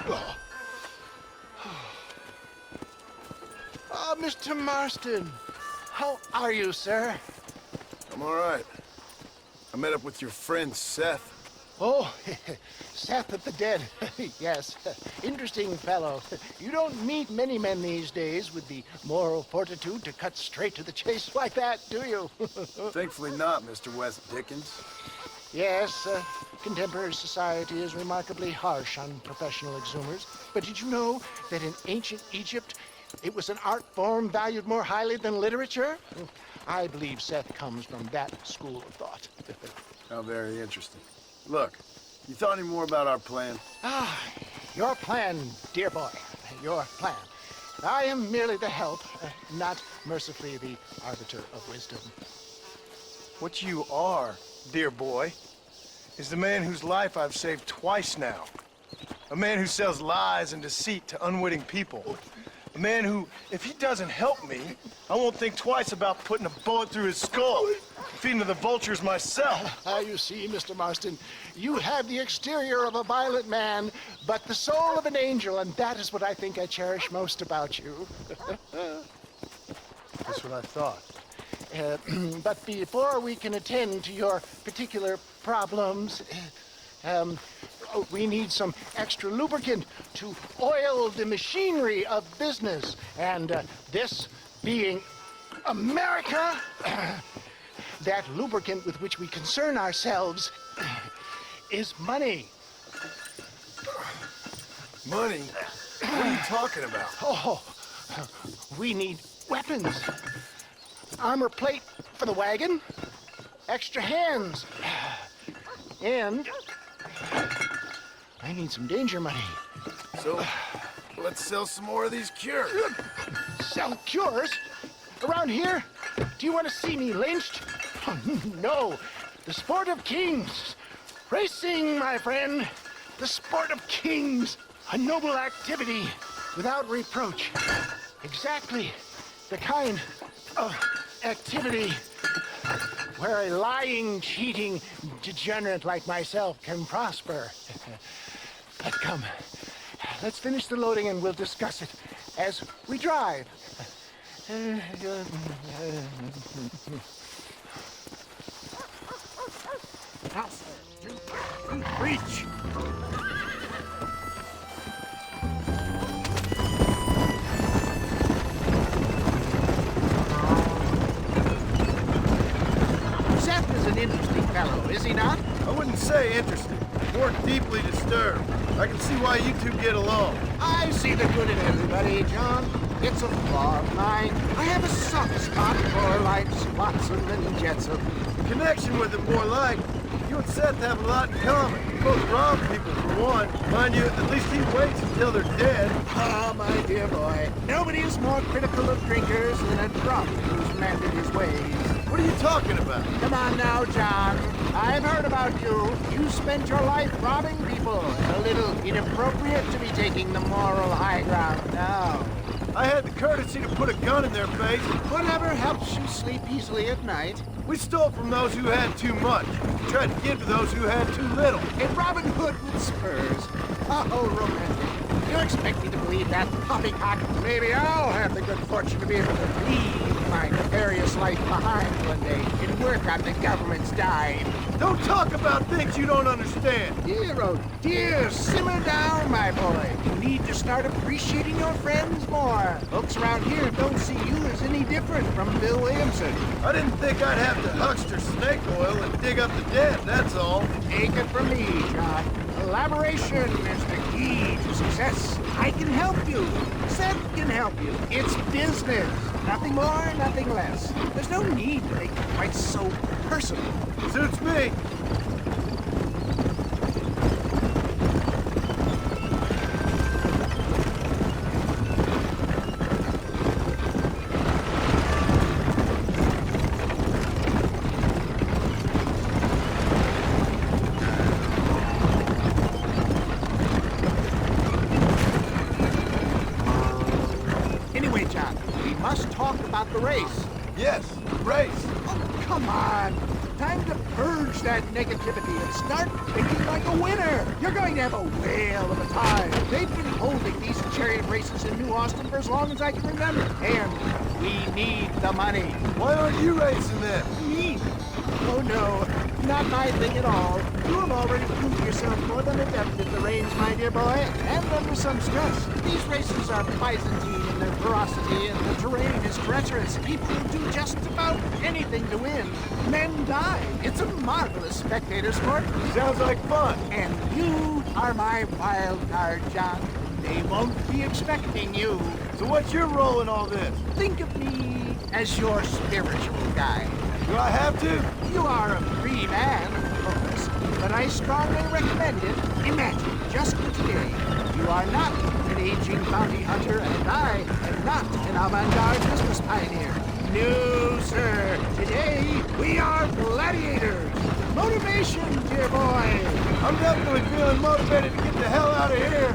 Oh, Mr. Marston. How are you, sir? I'm all right. I met up with your friend, Seth. Oh, Seth of the Dead. Yes, interesting fellow. You don't meet many men these days with the moral fortitude to cut straight to the chase like that, do you? Thankfully not, Mr. West Dickens. Yes, contemporary society is remarkably harsh on professional exhumers. But did you know that in ancient Egypt, it was an art form valued more highly than literature? I believe Seth comes from that school of thought. How very interesting. Look, you thought any more about our plan? Ah, your plan, dear boy, your plan. I am merely the help, not mercifully the arbiter of wisdom. What you are, dear boy, is the man whose life I've saved twice now. A man who sells lies and deceit to unwitting people. A man who, if he doesn't help me, I won't think twice about putting a bullet through his skull, feeding to the vultures myself. You see, Mr. Marston, you have the exterior of a violent man, but the soul of an angel, and that is what I think I cherish most about you. That's what I thought. But before we can attend to your particular problems, we need some extra lubricant to oil the machinery of business. And this being America, that lubricant with which we concern ourselves is money. Money? What are you talking about? Oh, we need weapons. Armor plate for the wagon, extra hands, and I need some danger money. So, let's sell some more of these cures. Sell cures? Around here? Do you want to see me lynched? Oh, no. The sport of kings. Racing, my friend. The sport of kings. A noble activity without reproach. Exactly the kind of activity where a lying, cheating degenerate like myself can prosper. But come, let's finish the loading and we'll discuss it as we drive. Reach! Seth is an interesting fellow, is he not? I wouldn't say interesting, more deeply disturbed. I can see why you two get along. I see the good in everybody, John. It's a flaw of mine. I have a soft spot for life's flotsam and jetsam. Connection with him more like. You and Seth have a lot in common. You both rob people for one. Mind you, at least he waits until they're dead. Ah, my dear boy. Nobody is more critical of drinkers than a drunk who's mended his ways. What are you talking about? Come on now, John. I've heard about you. You spent your life robbing people. A little inappropriate to be taking the moral high ground now. I had the courtesy to put a gun in their face. Whatever helps you sleep easily at night. We stole from those who had too much. We tried to give to those who had too little. A Robin Hood with spurs. Oh, romantic. You expect me to believe that poppycock? Maybe I'll have the good fortune to be able to leave my nefarious life behind one day and work on the government's dime. Don't talk about things you don't understand. Dear, oh dear, simmer down, my boy. You need to start appreciating your friends more. Folks around here don't see you as any different from Bill Williamson. I didn't think I'd have to huckster snake oil and dig up the dead, that's all. Take it from me, John. Collaboration is the key to success. I can help you. Seth can help you. It's business. Nothing more, nothing less. There's no need to make it quite so personal. Suits me. Anyway, John, we must talk about the race. Yes, race. Oh, come on. Time to purge that negativity and start thinking like a winner. You're going to have a whale of a time. They've been holding these chariot races in New Austin for as long as I can remember. And we need the money. Why aren't you racing them? Me? Oh no, not my thing at all. You have already proved yourself more than adept at the reins, my dear boy, and under some stress. These races are Byzantine in their ferocity, and the terrain is treacherous. People will do just about anything to win. Men die. It's a marvelous spectator sport. Sounds like fun. And you are my wild card, John. They won't be expecting you. So what's your role in all this? Think of me as your spiritual guide. Do I have to? You are a free man, of course, but I strongly recommend it. Imagine, just for today, you are not an aging bounty hunter, and I am not an avant-garde business pioneer. No, sir. Today, we are gladiators. Motivation, dear boy. I'm definitely feeling motivated to get the hell out of here.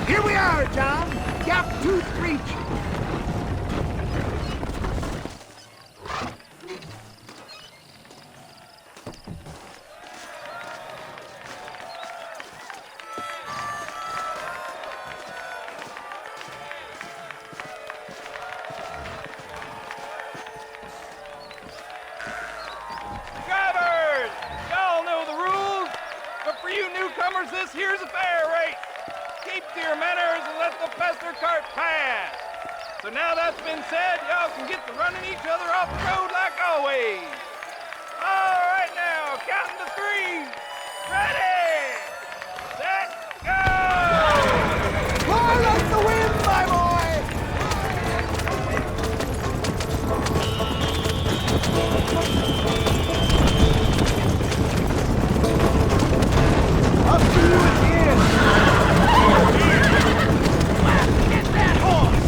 Here we are, John. Gap Tooth Reach. Drivers! Y'all know the rules, but for you newcomers, this here's a fair race. Keep to your manners and let the fester cart pass. So now that's been said, y'all can get to running each other off the road like always. All right now, counting to three. Ready, set, go! Far like the wind, my boy! Up to you again. Get that horse!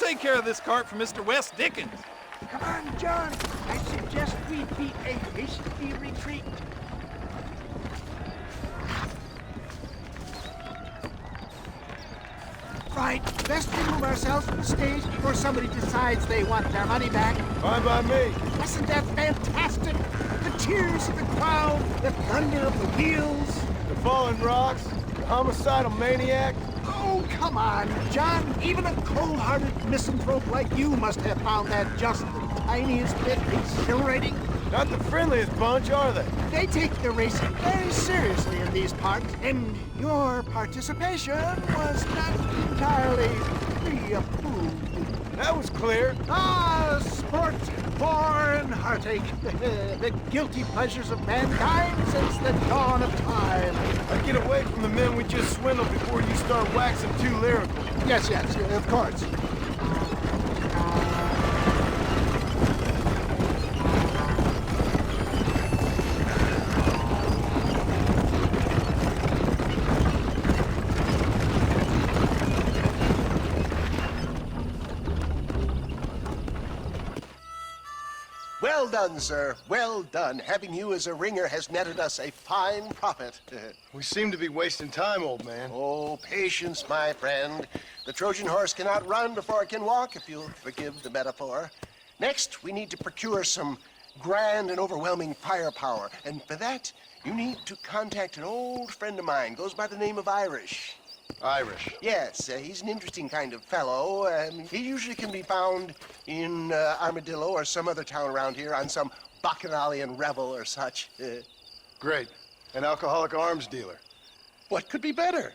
take care of this cart for Mr. Wes Dickens. Come on, John. I suggest we beat a hasty retreat. Right, best remove ourselves from the stage before somebody decides they want their money back. Fine by me. Isn't that fantastic? The tears of the crowd, the thunder of the wheels. The falling rocks, the homicidal maniac. Oh, come on, John. Even a cold-hearted misanthrope like you must have found that just the tiniest bit exhilarating. Not the friendliest bunch, are they? They take their racing very seriously in these parts, and your participation was not entirely pre-approved. That was clear. Ah, sport, war, and heartache. The guilty pleasures of mankind since the dawn of time. I get away from the men we just swindled before you start waxing too lyrical. Yes, of course. Well done, sir. Well done. Having you as a ringer has netted us a fine profit. We seem to be wasting time, old man. Oh, patience, my friend. The Trojan horse cannot run before it can walk, if you'll forgive the metaphor. Next, we need to procure some grand and overwhelming firepower. And for that, you need to contact an old friend of mine. Goes by the name of Irish. Irish. Yes, he's an interesting kind of fellow. He usually can be found in Armadillo or some other town around here on some bacchanalian revel or such. Great. An alcoholic arms dealer. What could be better?